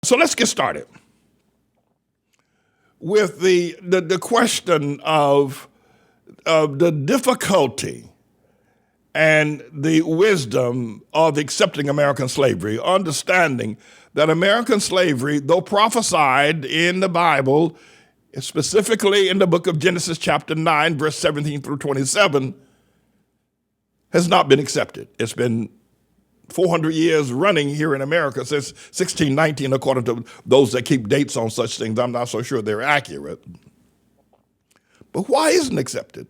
So let's get started with the question of the difficulty and the wisdom of accepting American slavery, understanding that American slavery, though prophesied in the Bible, specifically in the book of Genesis chapter 9, verse 17 through 27, has not been accepted. It's been 400 years running here in America since 1619, according to those that keep dates on such things. I'm not so sure they're accurate. But why isn't it accepted?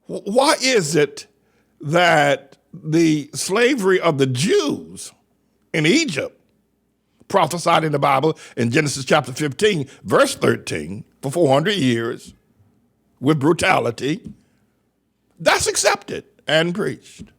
Why is it that the slavery of the Jews in Egypt, prophesied in the Bible in Genesis chapter 15, verse 13, for 400 years with brutality, that's accepted and preached?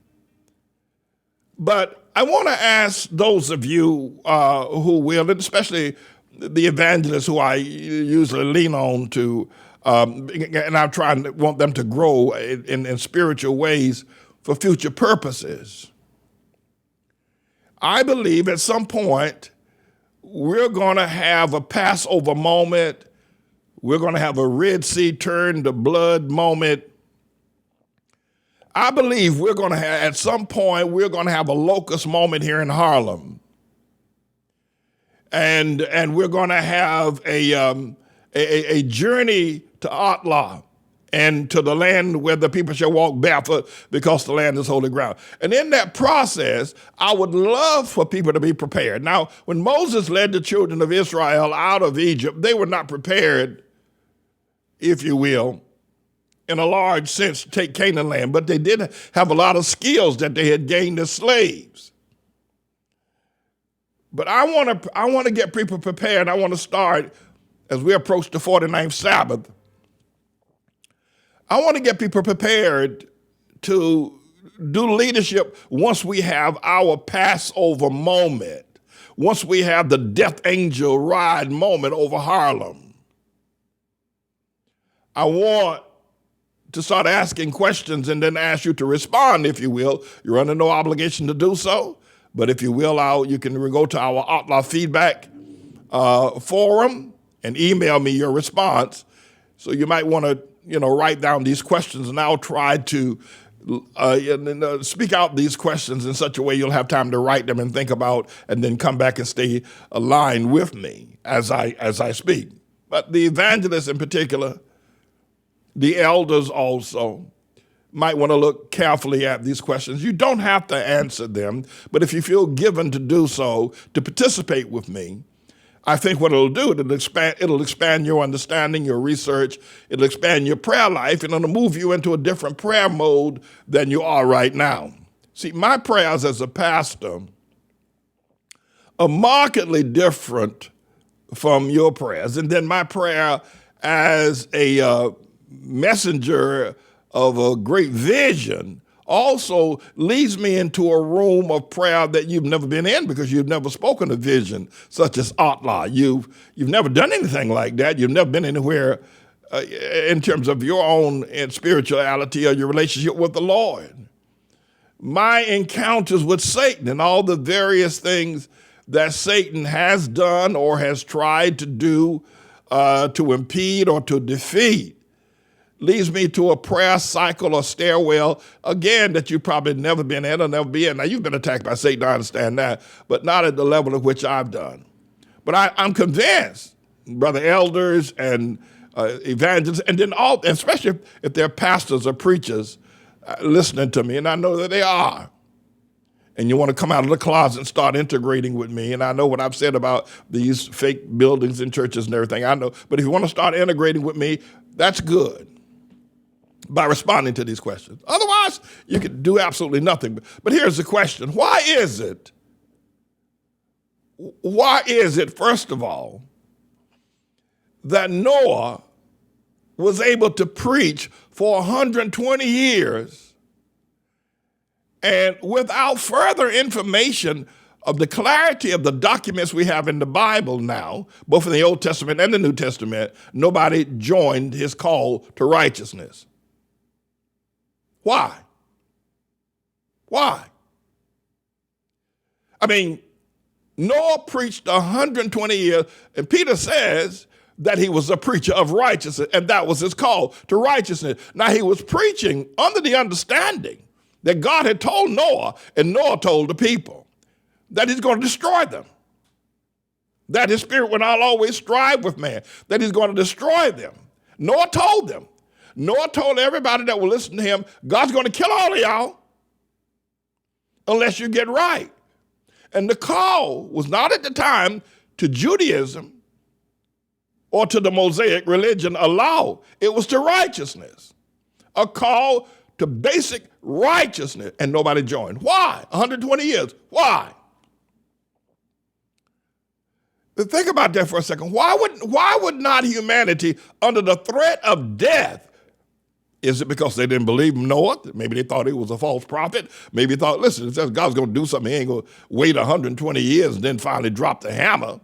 But I want to ask those of you who will, and especially the evangelists who I usually lean on to, and I'm trying to want them to grow in spiritual ways for future purposes. I believe at some point we're going to have a Passover moment. We're going to have a Red Sea turned to blood moment. I believe we're going to have, at some point, we're going to have a locust moment here in Harlem. And we're going to have a journey to ATLAH and to the land where the people shall walk barefoot because the land is holy ground. And in that process, I would love for people to be prepared. Now, when Moses led the children of Israel out of Egypt, they were not prepared, if you will, in a large sense, to take Canaan land, but they did have a lot of skills that they had gained as slaves. But I want to get people prepared. I want to start, as we approach the 49th Sabbath, I want to get people prepared to do leadership once we have our Passover moment, once we have the death angel ride moment over Harlem. I want to start asking questions and then ask you to respond, if you will. You're under no obligation to do so, but if you will, you can go to our ATLAH feedback forum and email me your response. So you might want to, write down these questions, and I'll try to speak out these questions in such a way you'll have time to write them and think about, and then come back and stay aligned with me as I speak. But the evangelists in particular, the elders also, might want to look carefully at these questions. You don't have to answer them, but if you feel given to do so, to participate with me, I think what it'll do, it'll expand your understanding, your research, it'll expand your prayer life, and it'll move you into a different prayer mode than you are right now. See, my prayers as a pastor are markedly different from your prayers. And then my prayer as a messenger of a great vision also leads me into a room of prayer that you've never been in, because you've never spoken a vision such as ATLAH. You've never done anything like that. You've never been anywhere in terms of your own spirituality or your relationship with the Lord. My encounters with Satan and all the various things that Satan has done or has tried to do to impede or to defeat leads me to a prayer cycle or stairwell, again, that you've probably never been in or never be in. Now, you've been attacked by Satan, I understand that, but not at the level at which I've done. But I'm convinced, brother elders and evangelists, and then especially if they're pastors or preachers listening to me, and I know that they are, and you want to come out of the closet and start integrating with me, and I know what I've said about these fake buildings and churches and everything, I know, but if you want to start integrating with me, that's good, by responding to these questions. Otherwise, you can do absolutely nothing. But here's the question. Why is it, first of all, that Noah was able to preach for 120 years and without further information of the clarity of the documents we have in the Bible now, both in the Old Testament and the New Testament, nobody joined his call to righteousness? Why? Why? I mean, Noah preached 120 years, and Peter says that he was a preacher of righteousness, and that was his call to righteousness. Now, he was preaching under the understanding that God had told Noah, and Noah told the people, that he's going to destroy them, that his spirit will not always strive with man, that he's going to destroy them. Noah told them. Noah told everybody that will listen to him, God's going to kill all of y'all unless you get right. And the call was not at the time to Judaism or to the Mosaic religion, a law. It was to righteousness, a call to basic righteousness, and nobody joined. Why? 120 years. Why? Think about that for a second. Why would not humanity, under the threat of death, is it because they didn't believe Noah? Maybe they thought he was a false prophet. Maybe they thought, listen, it says God's going to do something. He ain't going to wait 120 years and then finally drop the hammer.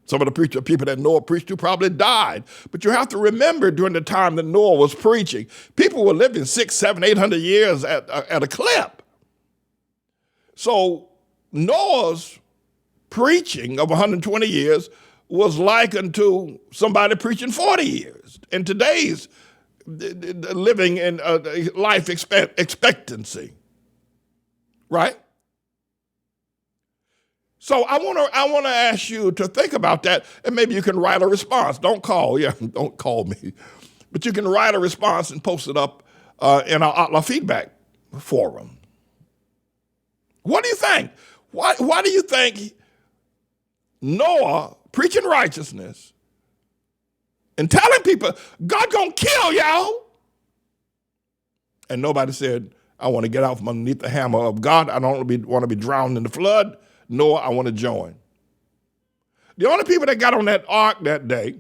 Some of the people that Noah preached to probably died. But you have to remember, during the time that Noah was preaching, people were living 600, 700, 800 years at a clip. So Noah's preaching of 120 years was likened to somebody preaching 40 years. In today's living in life expectancy, right? So I want to ask you to think about that, and maybe you can write a response. Don't call me, but you can write a response and post it up in our ATLAH feedback forum. What do you think? Why do you think Noah preaching righteousness and telling people, God gonna kill y'all? And nobody said, I want to get out from underneath the hammer of God. I don't want to be drowned in the flood. Noah, I want to join. The only people that got on that ark that day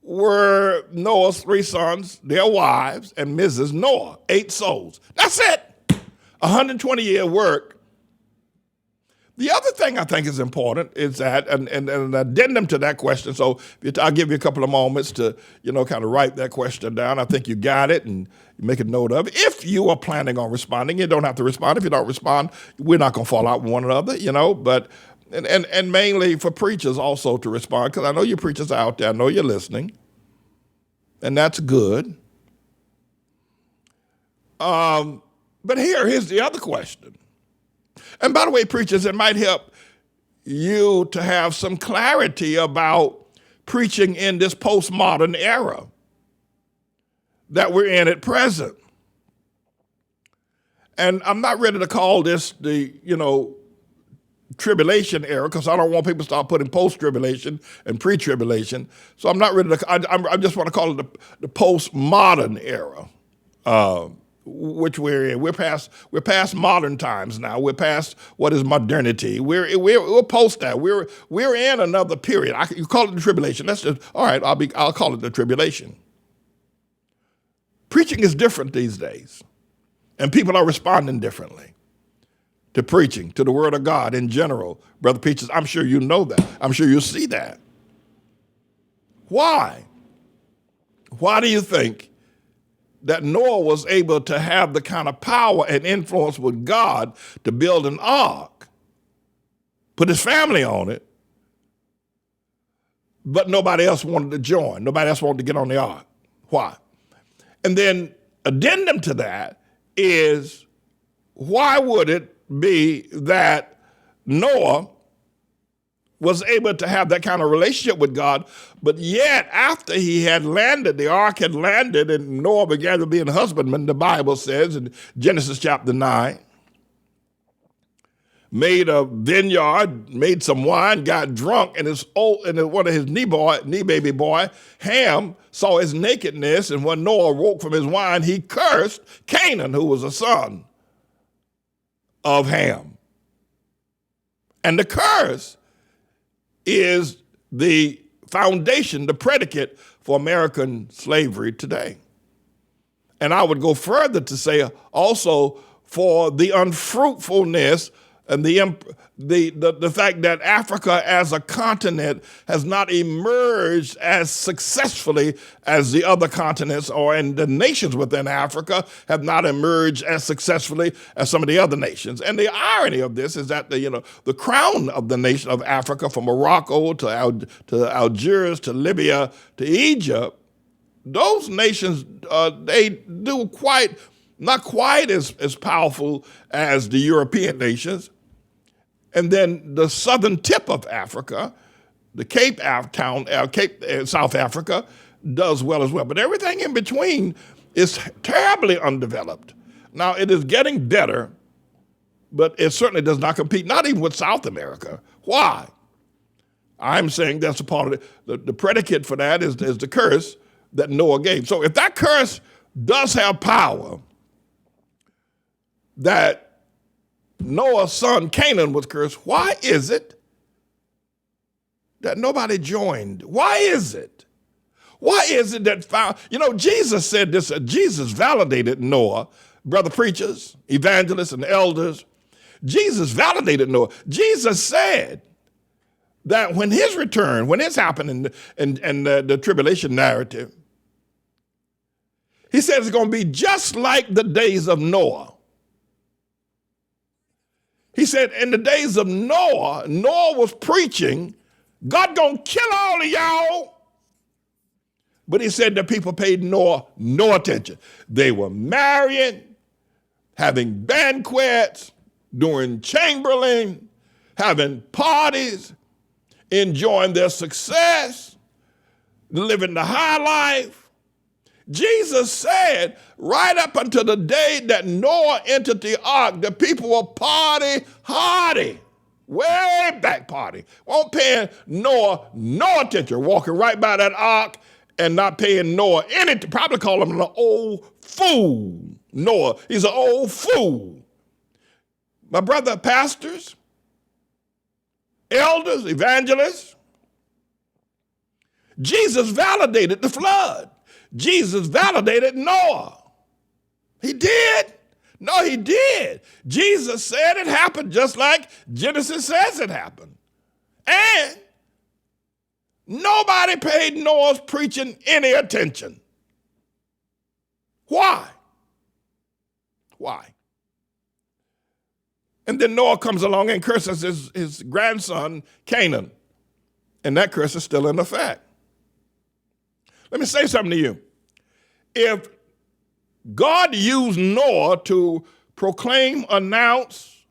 were Noah's 3 sons, their wives, and Mrs. Noah, 8 souls. That's it. 120-year work. The other thing I think is important is that, and an addendum to that question, so I'll give you a couple of moments to, kind of write that question down. I think you got it, and you make a note of it. If you are planning on responding, you don't have to respond. If you don't respond, we're not going to fall out with one another, but, and mainly for preachers also to respond, because I know you preachers out there, I know you're listening, and that's good. But here's the other question. And by the way, preachers, it might help you to have some clarity about preaching in this postmodern era that we're in at present. And I'm not ready to call this the, tribulation era, because I don't want people to start putting post-tribulation and pre-tribulation. So I'm not ready to, I just want to call it the postmodern era. Which we're in. We're past modern times now. We're past what is modernity. We're post that. We're in another period. You call it the tribulation. That's just all right. I'll call it the tribulation. Preaching is different these days, and people are responding differently to preaching, to the Word of God in general. Brother Peaches, I'm sure you know that. I'm sure you see that. Why? Why do you think that Noah was able to have the kind of power and influence with God to build an ark, put his family on it, but nobody else wanted to join? Nobody else wanted to get on the ark. Why? And then addendum to that is, why would it be that Noah was able to have that kind of relationship with God, but yet after he had landed, the ark had landed, and Noah began to be a husbandman, the Bible says in Genesis chapter 9, made a vineyard, made some wine, got drunk, and one of his knee baby boy, Ham, saw his nakedness, and when Noah woke from his wine, he cursed Canaan, who was a son of Ham. And the curse is the foundation, the predicate for American slavery today. And I would go further to say also for the unfruitfulness And the fact that Africa as a continent has not emerged as successfully as the other continents, and the nations within Africa have not emerged as successfully as some of the other nations. And the irony of this is that the crown of the nation of Africa, from Morocco to Algiers to Libya to Egypt, those nations they do not quite as powerful as the European nations. And then the southern tip of Africa, the Cape South Africa, does well as well. But everything in between is terribly undeveloped. Now, it is getting better, but it certainly does not compete, not even with South America. Why? I'm saying that's a part of it. The predicate for that is the curse that Noah gave. So if that curse does have power, that Noah's son Canaan was cursed, why is it that nobody joined? Why is it? Why is it that Jesus said this, Jesus validated Noah, brother preachers, evangelists, and elders. Jesus validated Noah. Jesus said that when his return, when this happened in the tribulation narrative, he said it's going to be just like the days of Noah. He said, in the days of Noah, Noah was preaching, God gonna kill all of y'all. But he said that people paid Noah no attention. They were marrying, having banquets, doing chamberlain, having parties, enjoying their success, living the high life. Jesus said right up until the day that Noah entered the ark, the people were party hardy, way back party. Won't paying Noah no attention, walking right by that ark and not paying Noah any, probably call him an old fool. Noah, he's an old fool. My brother, pastors, elders, evangelists, Jesus validated the flood. Jesus validated Noah. He did. No, he did. Jesus said it happened just like Genesis says it happened. And nobody paid Noah's preaching any attention. Why? Why? And then Noah comes along and curses his grandson, Canaan. And that curse is still in effect. Let me say something to you. If God used Noah to proclaim, announce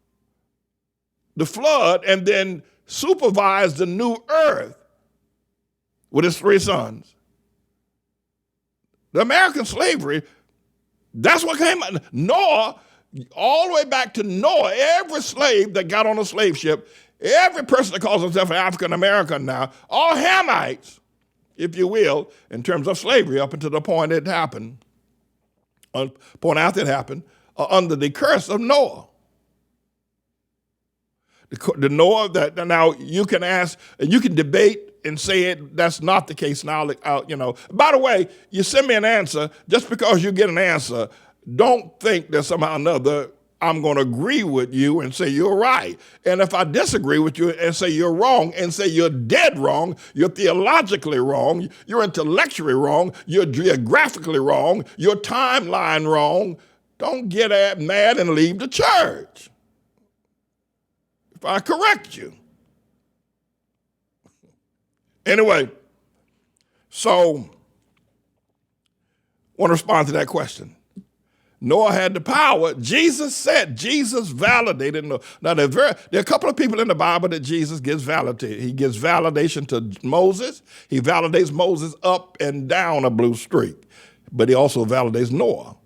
the flood, and then supervise the new earth with his 3 sons, the American slavery, that's what came out. Noah, all the way back to Noah, every slave that got on a slave ship, every person that calls himself an African American now, all Hamites, if you will, in terms of slavery up until the point it happened, point after it happened, are under the curse of Noah. The Noah that now you can ask, and you can debate and say that's not the case now. By the way, you send me an answer, just because you get an answer, don't think that somehow or another I'm going to agree with you and say you're right. And if I disagree with you and say you're wrong and say you're dead wrong, you're theologically wrong, you're intellectually wrong, you're geographically wrong, your timeline wrong, don't get mad and leave the church if I correct you. Anyway, so I want to respond to that question. Noah had the power. Jesus validated Noah. Now, there are a couple of people in the Bible that Jesus gives validation. He gives validation to Moses. He validates Moses up and down a blue streak. But he also validates Noah.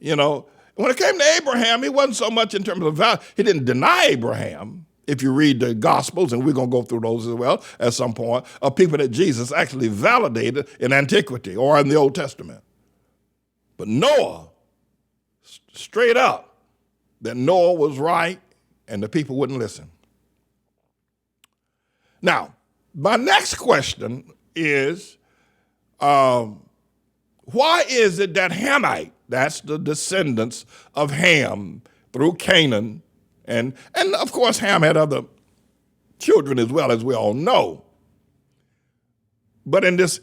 When it came to Abraham, he wasn't so much in terms of he didn't deny Abraham. If you read the Gospels, and we're going to go through those as well at some point, of people that Jesus actually validated in antiquity or in the Old Testament. But Noah, straight up, that Noah was right and the people wouldn't listen. Now, my next question is, why is it that Hamite, that's the descendants of Ham through Canaan And of course, Ham had other children as well, as we all know. But in this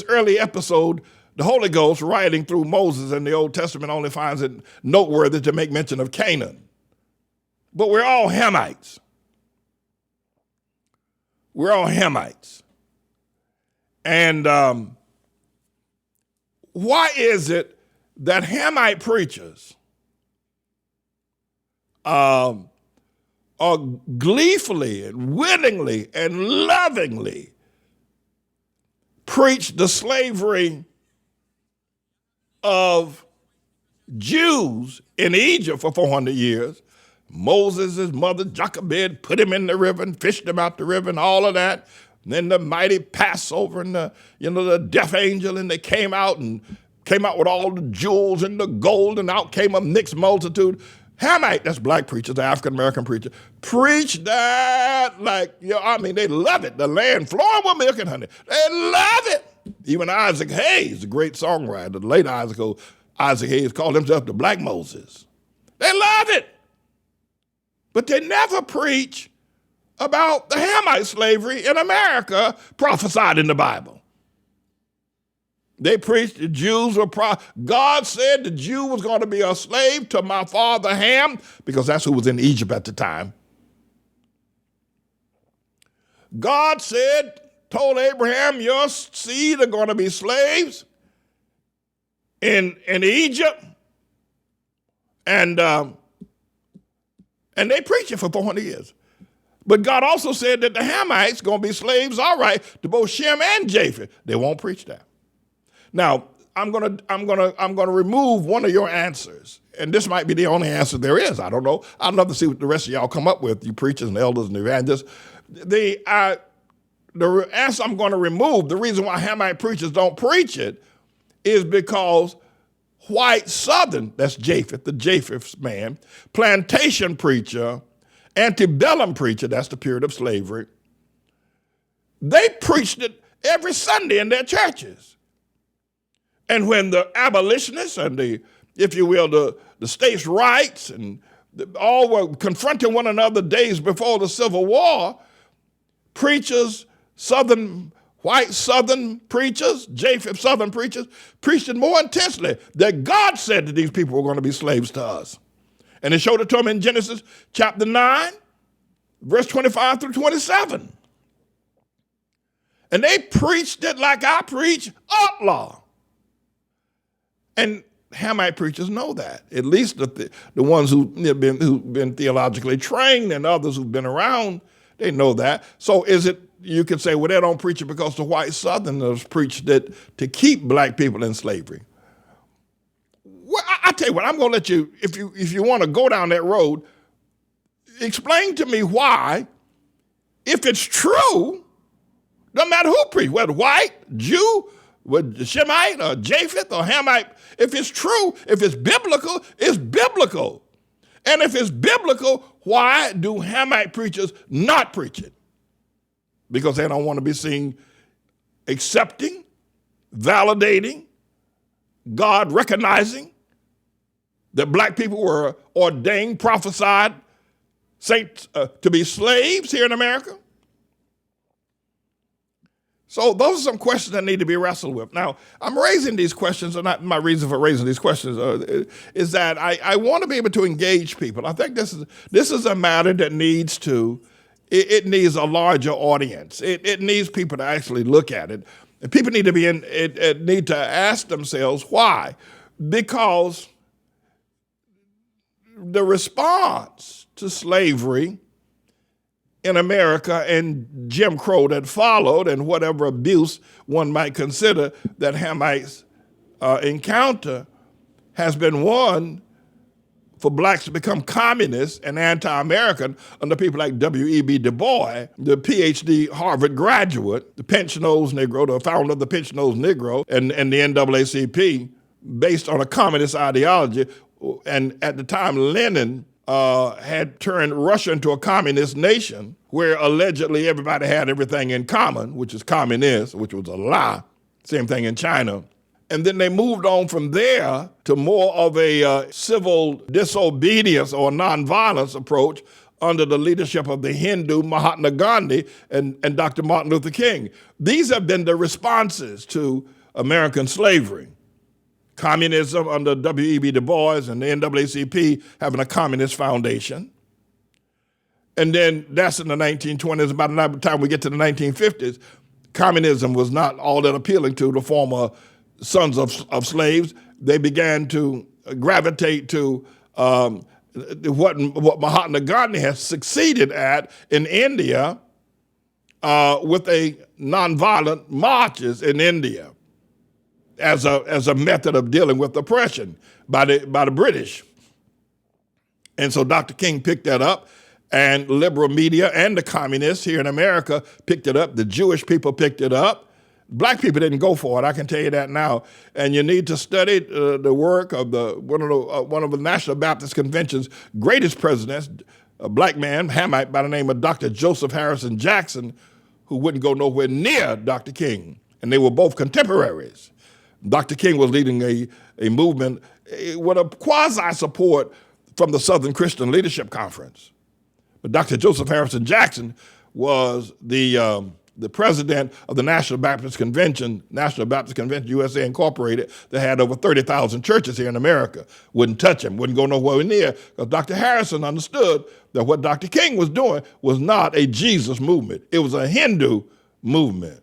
early episode, the Holy Ghost, writing through Moses in the Old Testament, only finds it noteworthy to make mention of Canaan. But we're all Hamites. We're all Hamites. And why is it that Hamite preachers are gleefully and willingly and lovingly preach the slavery of Jews in Egypt for 400 years? Moses' mother, Jochebed, put him in the river and fished him out the river and all of that. And then the mighty Passover and the death angel, and they came out with all the jewels and the gold, and out came a mixed multitude. Hamite, that's black preachers, African-American preachers, preach that like, they love it. The land flowing with milk and honey. They love it. Even Isaac Hayes, a great songwriter, the late Isaac Hayes called himself the Black Moses. They love it. But they never preach about the Hamite slavery in America prophesied in the Bible. They preached the Jews were, God said the Jew was going to be a slave to my father Ham, because that's who was in Egypt at the time. God told Abraham, your seed are going to be slaves in Egypt. And they preached it for 400 years. But God also said that the Hamites going to be slaves, all right, to both Shem and Japheth. They won't preach that. Now, I'm gonna remove one of your answers, and this might be the only answer there is. I don't know. I'd love to see what the rest of y'all come up with, you preachers and elders and evangelists. The answer I'm going to remove, the reason why Hamite preachers don't preach it, is because white Southern, that's Japheth, the Japheth man, plantation preacher, antebellum preacher, that's the period of slavery, they preached it every Sunday in their churches. And when the abolitionists and the states' rights and all were confronting one another days before the Civil War, preachers, white Southern preachers, Japheth Southern preachers, preached it more intensely that God said that these people were going to be slaves to us. And they showed it to them in Genesis chapter 9, verse 25 through 27. And they preached it like I preach ATLAH. And Hamite preachers know that, at least the ones who've been theologically trained, and others who've been around, they know that. So you could say, well, they don't preach it because the white Southerners preached it to keep black people in slavery. Well, I tell you what, I'm going to let you, if you want to go down that road, explain to me why, if it's true, no matter who preached, whether white, Jew, whether Shemite or Japheth or Hamite, if it's true, if it's biblical, it's biblical. And if it's biblical, why do Hamite preachers not preach it? Because they don't want to be seen accepting, validating, God recognizing that black people were ordained, prophesied, saints to be slaves here in America. So those are some questions that need to be wrestled with. Now, I'm raising these questions, and my reason for raising these questions is that I want to be able to engage people. I think this is a matter that needs it needs a larger audience. It needs people to actually look at it. And people need to need to ask themselves why. Because the response to slavery in America and Jim Crow that followed, and whatever abuse one might consider that Hamites encounter, has been one for blacks to become communists and anti-American under people like W.E.B. Du Bois, the PhD Harvard graduate, the pinch-nosed Negro, the founder of the pinch-nosed Negro, and the NAACP, based on a communist ideology. And at the time, Lenin had turned Russia into a communist nation where allegedly everybody had everything in common, which is communist, which was a lie. Same thing in China. And then they moved on from there to more of a civil disobedience or nonviolence approach under the leadership of the Hindu Mahatma Gandhi and Dr. Martin Luther King. These have been the responses to American slavery. Communism under W.E.B. Du Bois and the NAACP having a communist foundation. And then that's in the 1920s. By the time we get to the 1950s, communism was not all that appealing to the former sons of slaves. They began to gravitate to what Mahatma Gandhi has succeeded at in India with a nonviolent marches in India as a method of dealing with oppression by the British. And so Dr. King picked that up, and liberal media and the communists here in America picked it up. The Jewish people picked it up. Black people didn't go for it, I can tell you that now. And you need to study the work of one of the National Baptist Convention's greatest presidents, a black man, Hamite, by the name of Dr. Joseph Harrison Jackson, who wouldn't go nowhere near Dr. King. And they were both contemporaries. Dr. King was leading a movement with a quasi-support from the Southern Christian Leadership Conference. But Dr. Joseph Harrison Jackson was the president of the National Baptist Convention USA Incorporated, that had over 30,000 churches here in America. Wouldn't touch him, wouldn't go nowhere near, because Dr. Harrison understood that what Dr. King was doing was not a Jesus movement. It was a Hindu movement,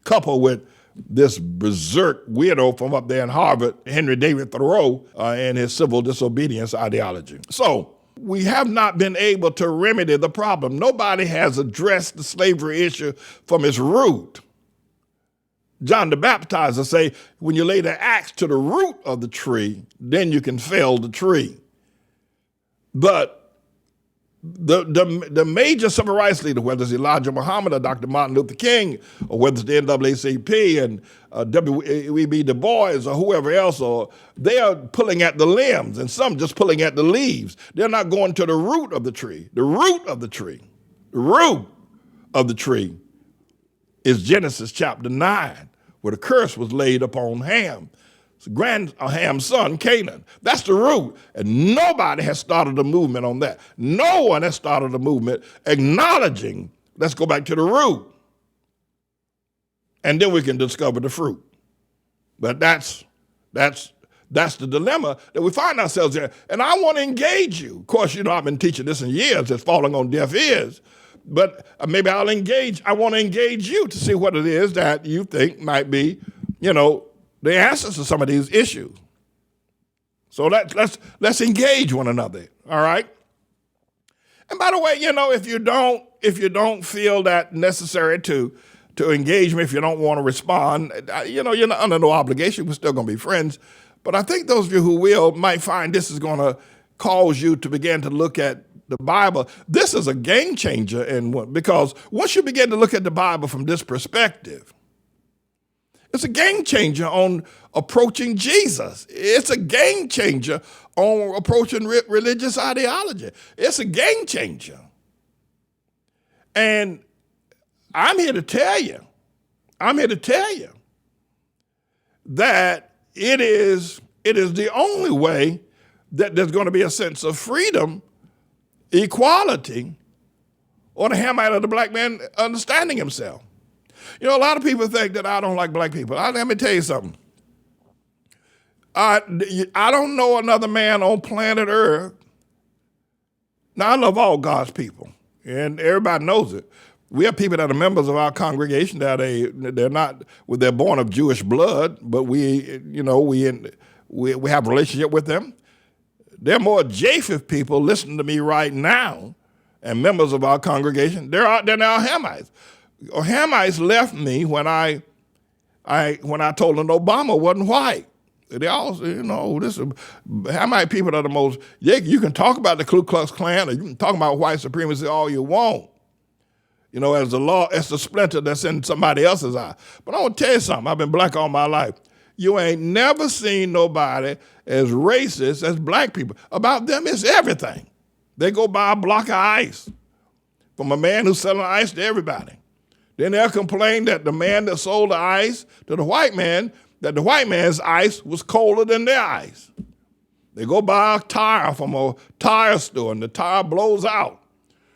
coupled with this berserk weirdo from up there in Harvard, Henry David Thoreau, and his civil disobedience ideology. So we have not been able to remedy the problem. Nobody has addressed the slavery issue from its root. John the Baptizer say, when you lay the axe to the root of the tree, then you can fell the tree. But the major civil rights leader, whether it's Elijah Muhammad or Dr. Martin Luther King, or whether it's the NAACP and W.E.B. Du Bois or whoever else, or they are pulling at the limbs, and some just pulling at the leaves. They're not going to the root of the tree. The root of the tree, the root of the tree is Genesis chapter 9, where the curse was laid upon Ham. Ham's son, Canaan. That's the root. And nobody has started a movement on that. No one has started a movement acknowledging, let's go back to the root. And then we can discover the fruit. But that's the dilemma that we find ourselves in. And I want to engage you. Of course, I've been teaching this in years. It's falling on deaf ears. But maybe I want to engage you to see what it is that you think might be, the answers to some of these issues. So let's engage one another, all right? And by the way, if you don't feel that necessary to engage me, if you don't want to respond, you're not under no obligation. We're still going to be friends. But I think those of you who will might find this is going to cause you to begin to look at the Bible. This is a game changer, because once you begin to look at the Bible from this perspective, it's a game changer on approaching Jesus. It's a game changer on approaching religious ideology. It's a game changer. And I'm here to tell you that it is the only way that there's going to be a sense of freedom, equality, or the Hamite or the black man understanding himself. A lot of people think that I don't like black people. Let me tell you something. I don't know another man on planet Earth. Now, I love all God's people, and everybody knows it. We have people that are members of our congregation that they're born of Jewish blood, but we have a relationship with them. There are more Japheth people listening to me right now, and members of our congregation. They're now Hamites. Hamites left me when I told them Obama wasn't white. They all Hamite people are the most. You can talk about the Ku Klux Klan, or you can talk about white supremacy all you want. As the splinter that's in somebody else's eye. But I want to tell you something. I've been black all my life. You ain't never seen nobody as racist as black people. About them, it's everything. They go buy a block of ice from a man who's selling ice to everybody. Then they'll complain that the man that sold the ice to the white man that the white man's ice was colder than their ice. They go buy a tire from a tire store and the tire blows out.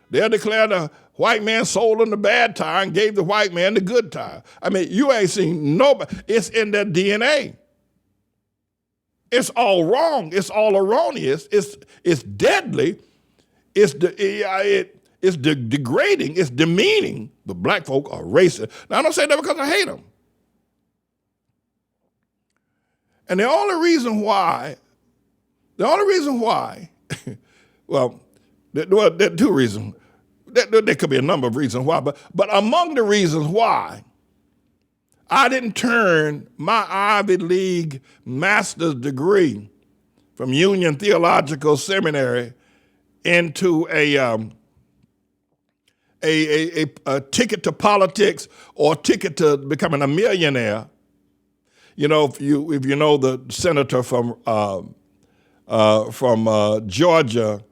They'll declare the white man sold them the bad tire and gave the white man the good tire. I mean, you ain't seen nobody. It's in their DNA. It's all wrong. It's all erroneous. It's deadly. It's degrading. It's demeaning. But black folk are racist. Now, I don't say that because I hate them. And the only reason why, well, there are two reasons. There could be a number of reasons why, but among the reasons why I didn't turn my Ivy League master's degree from Union Theological Seminary into a ticket to politics or a ticket to becoming a millionaire. You know, if you know the senator from Georgia,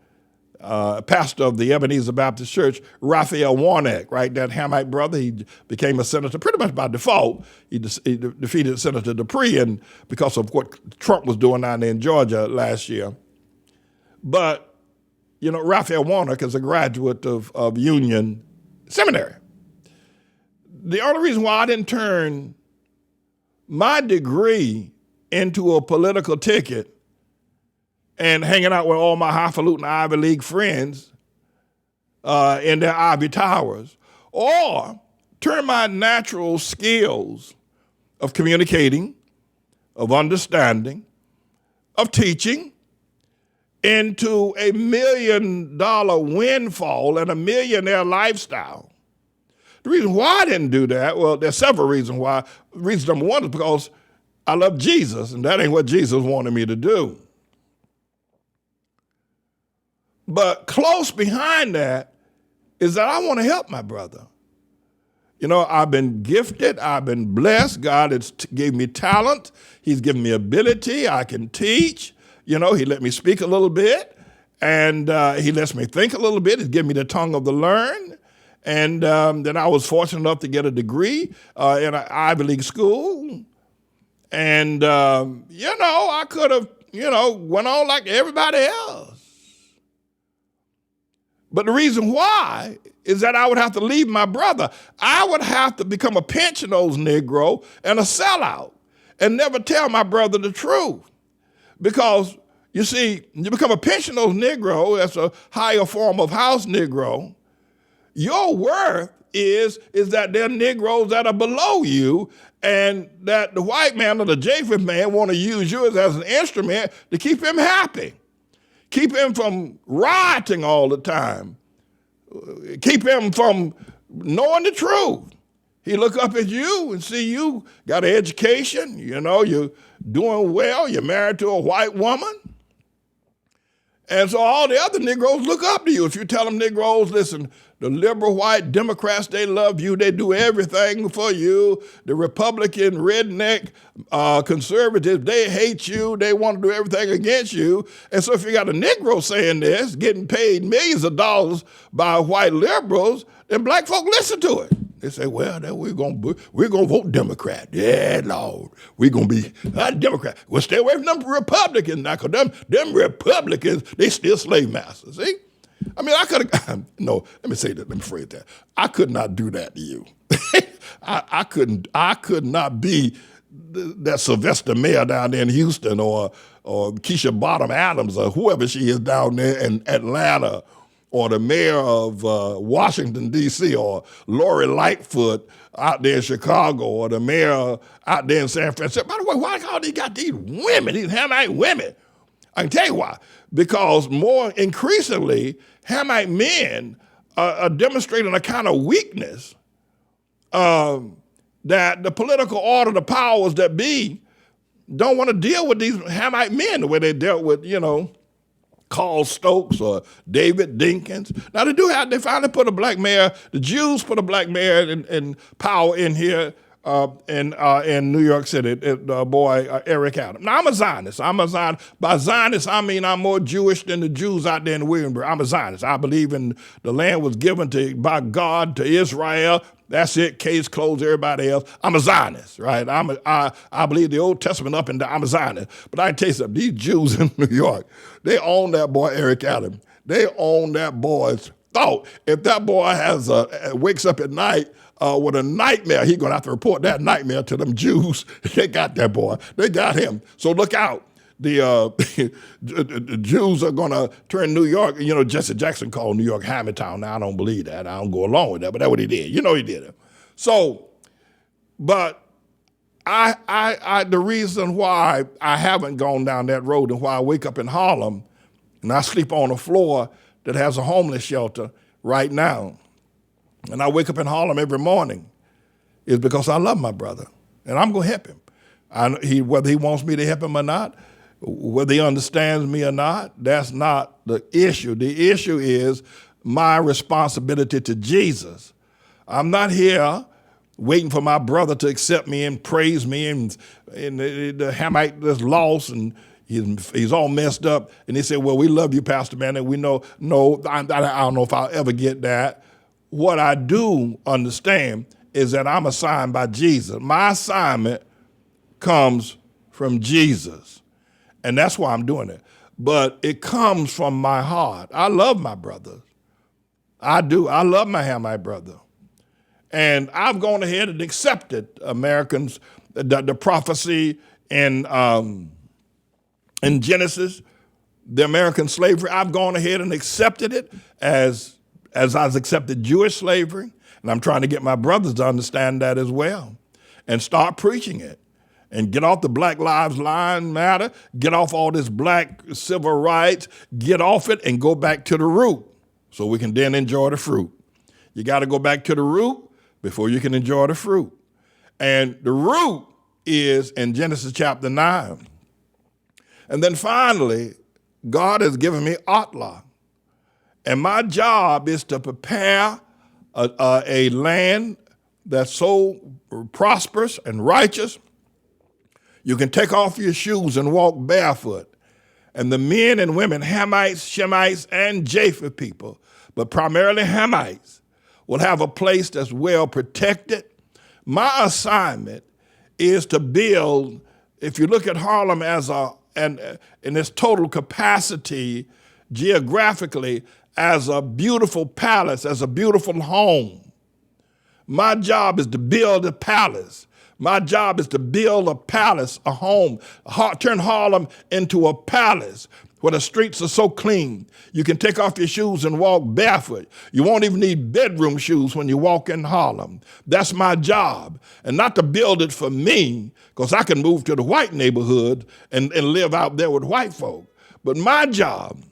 pastor of the Ebenezer Baptist Church, Raphael Warnock, right, that Hamite brother, he became a senator pretty much by default. He defeated Senator Dupree and because of what Trump was doing down there in Georgia last year. But, you know, Raphael Warnock is a graduate of Union Seminary. The only reason why I didn't turn my degree into a political ticket and hanging out with all my highfalutin Ivy League friends in their Ivy Towers, or turn my natural skills of communicating, of understanding, of teaching into $1 million windfall and a millionaire lifestyle. The reason why I didn't do that, well, there's several reasons why. Reason number one is because I love Jesus, and that ain't what Jesus wanted me to do. But close behind that is that I want to help my brother. You know, I've been gifted. I've been blessed. God has gave me talent. He's given me ability. I can teach. You know, he let me speak a little bit, and he lets me think a little bit. He's given me the tongue of the learned. And then I was fortunate enough to get a degree in an Ivy League school. And, you know, I could have, you know, went on like everybody else. But the reason why is that I would have to leave my brother. I would have to become a pinch-nose Negro and a sellout and never tell my brother the truth. Because, you see, you become a pinch-nose Negro, that's a higher form of house Negro. Your worth is that there are Negroes that are below you and that the white man or the Japheth man want to use you as an instrument to keep him happy. Keep him from rioting all the time. Keep him from knowing the truth. He look up at you and see you got an education, you know, you're doing well, you're married to a white woman. And so all the other Negroes look up to you. If you tell them Negroes, listen, the liberal white Democrats, they love you. They do everything for you. The Republican redneck conservatives, they hate you. They want to do everything against you. And so if you got a Negro saying this, getting paid millions of dollars by white liberals, then black folk listen to it. They say, well, then we're gonna vote Democrat. Yeah, Lord, we're gonna be a Democrat. Well, stay away from them Republicans now, because them Republicans, they still slave masters. See? I mean, I could have, no, let me say that, let me phrase that. I could not do that to you. I could not be that Sylvester Mayer down there in Houston or Keisha Bottom Adams or whoever she is down there in Atlanta, or the mayor of Washington, D.C., or Lori Lightfoot out there in Chicago, or the mayor out there in San Francisco. By the way, why all they got these women, these Hamite women? I can tell you why. Because more increasingly, Hamite men are demonstrating a kind of weakness that the political order, the powers that be, don't want to deal with these Hamite men the way they dealt with, you know, Carl Stokes or David Dinkins. Now they finally put a black mayor, the Jews put a black mayor in power in here in New York City, Eric Adams. Now, I'm a Zionist. By Zionist, I mean I'm more Jewish than the Jews out there in Williamsburg. I'm a Zionist. I believe in the land was given by God to Israel. That's it. Case closed. Everybody else. I'm a Zionist, right? I believe the Old Testament up and down. I'm a Zionist. But I can tell you something. These Jews in New York, they own that boy Eric Adams. They own that boy's thought. If that boy wakes up at night with a nightmare, he's going to have to report that nightmare to them Jews. They got that boy. They got him. So look out. The Jews are going to turn New York. You know, Jesse Jackson called New York Hammertown. Now, I don't believe that. I don't go along with that, but that's what he did. You know he did it. So, but the reason why I haven't gone down that road and why I wake up in Harlem and I sleep on a floor that has a homeless shelter right now, and I wake up in Harlem every morning, is because I love my brother, and I'm going to help him. Whether he wants me to help him or not, whether he understands me or not, that's not the issue. The issue is my responsibility to Jesus. I'm not here waiting for my brother to accept me and praise me, and the Hamite that's lost and he's all messed up, and they say, well, we love you, Pastor Man, and we know, no, I don't know if I'll ever get that. What I do understand is that I'm assigned by Jesus. My assignment comes from Jesus, and that's why I'm doing it. But it comes from my heart. I love my brothers. I do. I love my Hamite brother. And I've gone ahead and accepted Americans, the prophecy in Genesis, the American slavery. I've gone ahead and accepted it as I've accepted Jewish slavery. And I'm trying to get my brothers to understand that as well and start preaching it and get off the Black Lives Matter, get off all this black civil rights, get off it and go back to the root so we can then enjoy the fruit. You got to go back to the root before you can enjoy the fruit. And the root is in Genesis chapter 9. And then finally, God has given me ATLAH. And my job is to prepare a land that's so prosperous and righteous, you can take off your shoes and walk barefoot. And the men and women, Hamites, Shemites, and Japheth people, but primarily Hamites, will have a place that's well protected. My assignment is to build, if you look at Harlem in its total capacity geographically, as a beautiful palace, as a beautiful home. My job is to build a palace. My job is to build a palace, a home, turn Harlem into a palace where the streets are so clean. You can take off your shoes and walk barefoot. You won't even need bedroom shoes when you walk in Harlem. That's my job. And not to build it for me, because I can move to the white neighborhood and live out there with white folk. But my job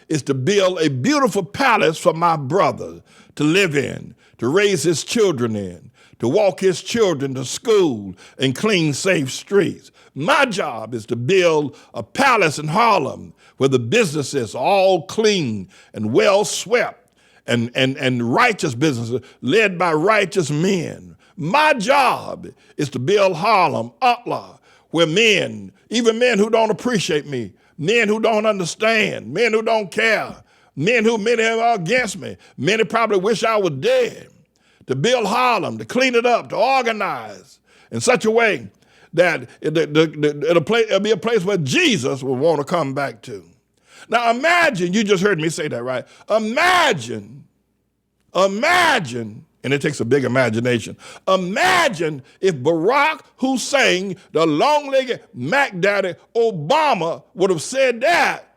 is to build a beautiful palace for my brother to live in, to raise his children in, to walk his children to school and clean, safe streets. My job is to build a palace in Harlem where the businesses are all clean and well swept and righteous businesses led by righteous men. My job is to build Harlem, ATLAH, where men, even men who don't appreciate me, men who don't understand, men who don't care, many are against me, many probably wish I was dead, to build Harlem, to clean it up, to organize in such a way that it'll be a place where Jesus will want to come back to. Now imagine, you just heard me say that, right? Imagine, and it takes a big imagination. Imagine if Barack Hussein, the long-legged Mac Daddy Obama, would have said that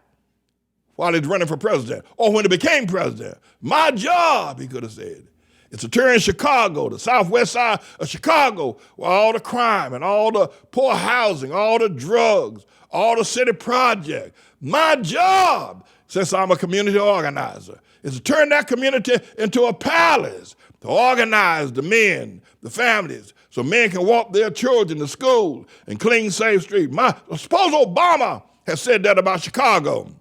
while he's running for president, or when he became president. My job, he could have said, is to turn Chicago, the southwest side of Chicago, where all the crime and all the poor housing, all the drugs, all the city projects. My job, since I'm a community organizer, is to turn that community into a palace, to organize the men, the families, so men can walk their children to school and clean, safe streets. Suppose Obama has said that about Chicago.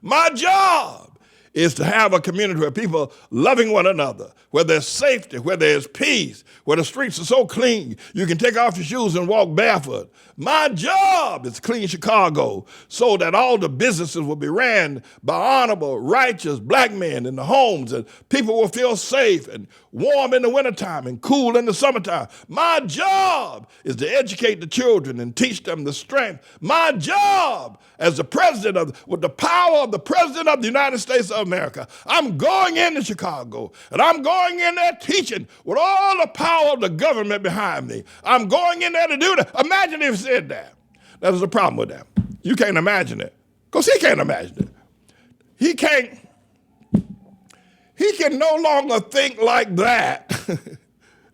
My job is to have a community where people are loving one another, where there's safety, where there's peace, where the streets are so clean you can take off your shoes and walk barefoot. My job is to clean Chicago so that all the businesses will be ran by honorable, righteous black men in the homes, and people will feel safe and warm in the wintertime and cool in the summertime. My job is to educate the children and teach them the strength. My job as the president with the power of the president of the United States of America, I'm going into Chicago, and I'm going in there teaching with all the power of the government behind me. I'm going in there to do that. Imagine if he said that. There's a problem with that. You can't imagine it, because he can't imagine it. He can no longer think like that.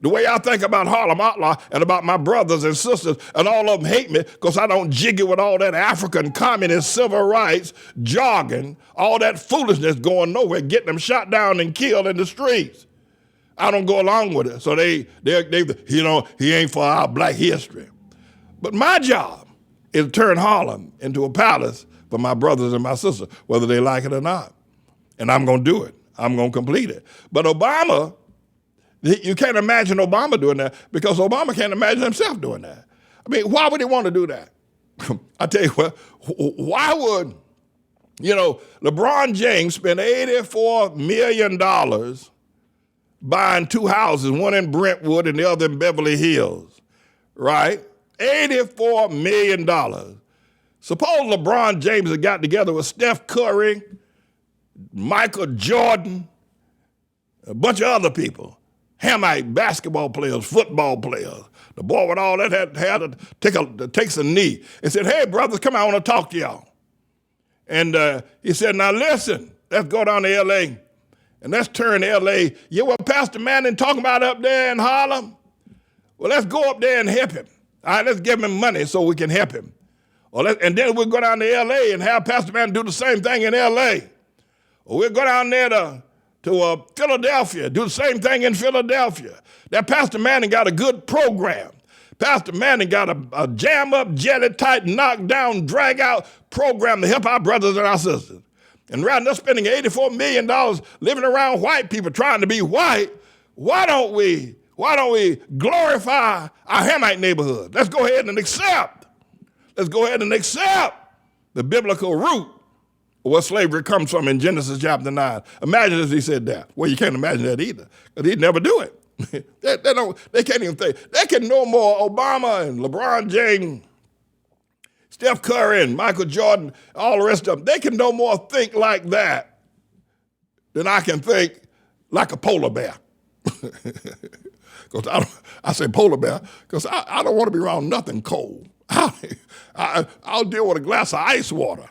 The way I think about Harlem ATLAH and about my brothers and sisters, and all of them hate me because I don't jiggle with all that African communist civil rights jargon, all that foolishness going nowhere, getting them shot down and killed in the streets. I don't go along with it. So they he ain't for our black history. But my job is to turn Harlem into a palace for my brothers and my sisters, whether they like it or not. And I'm going to do it. I'm going to complete it. But Obama, you can't imagine Obama doing that, because Obama can't imagine himself doing that. I mean, why would he want to do that? I tell you what, why would, LeBron James spend $84 million buying two houses, one in Brentwood and the other in Beverly Hills, right? $84 million. Suppose LeBron James had got together with Steph Curry, Michael Jordan, a bunch of other people, Hamite basketball players, football players. The boy with all that had to take a knee and said, "Hey, brothers, come out, I want to talk to y'all." And he said, "Now listen, let's go down to L.A. and let's turn L.A. You what Pastor Manning talking about up there in Harlem? Well, let's go up there and help him. All right, let's give him money so we can help him. And then we'll go down to L.A. and have Pastor Manning do the same thing in L.A. Or we'll go down there to Philadelphia, do the same thing in Philadelphia. That Pastor Manning got a good program. Pastor Manning got a jam-up, jelly-tight, knock-down, drag-out program to help our brothers and our sisters. And rather than spending $84 million living around white people trying to be white, why don't we glorify our Hamite neighborhood? Let's go ahead and accept the biblical root of what slavery comes from in Genesis chapter 9. Imagine if he said that. Well, you can't imagine that either, because he'd never do it. They can't even think. They can no more Obama and LeBron James, Steph Curry and Michael Jordan, all the rest of them. They can no more think like that than I can think like a polar bear. Because I say polar bear because I don't want to be around nothing cold. I'll deal with a glass of ice water,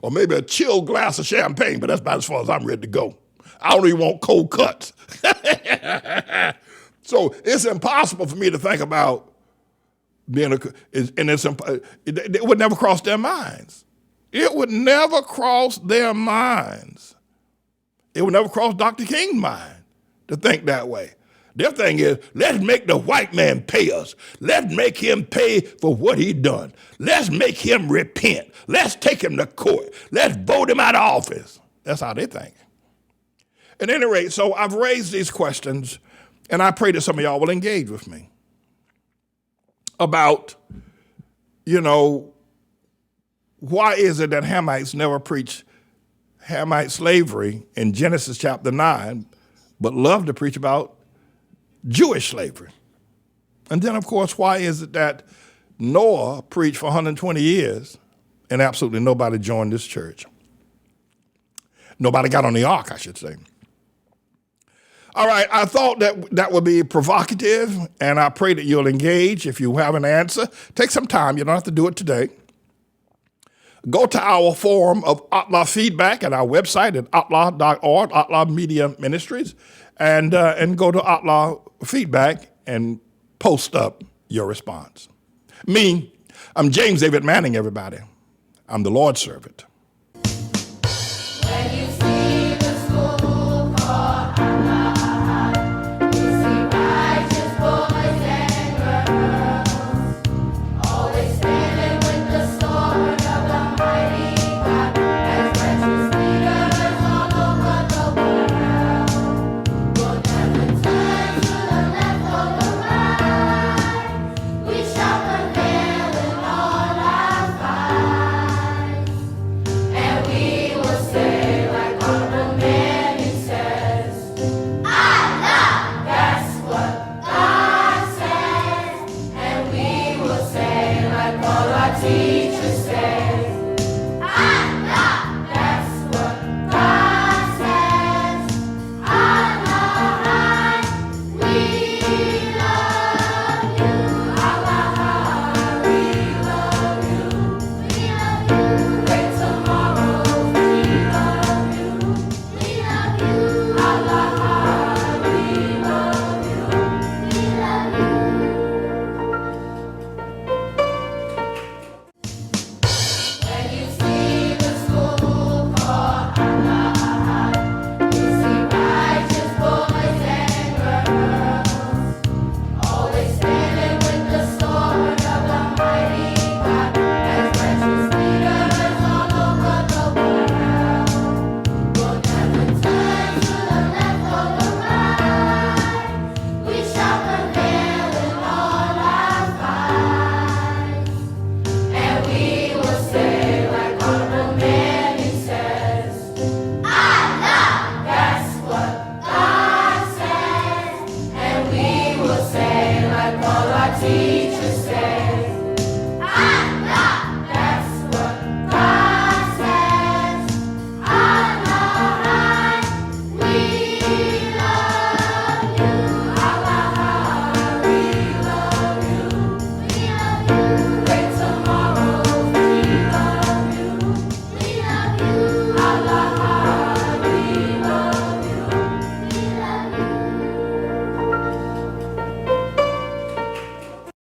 or maybe a chilled glass of champagne, but that's about as far as I'm ready to go. I don't even want cold cuts. So it's impossible for me to think about being it would never cross their minds. It would never cross their minds. It would never cross Dr. King's mind to think that way. Their thing is, let's make the white man pay us. Let's make him pay for what he done. Let's make him repent. Let's take him to court. Let's vote him out of office. That's how they think. At any rate, so I've raised these questions, and I pray that some of y'all will engage with me about, why is it that Hamites never preach Hamite slavery in Genesis chapter 9, but love to preach about Jewish slavery? And then, of course, why is it that Noah preached for 120 years and absolutely nobody joined this church? Nobody got on the ark, I should say. All right, I thought that would be provocative, and I pray that you'll engage. If you have an answer, take some time. You don't have to do it today. Go to our forum of ATLAH feedback at our website at atlah.org, ATLAH Media Ministries, and go to ATLAH feedback and post up your response. I'm James David Manning, everybody. I'm the Lord's servant.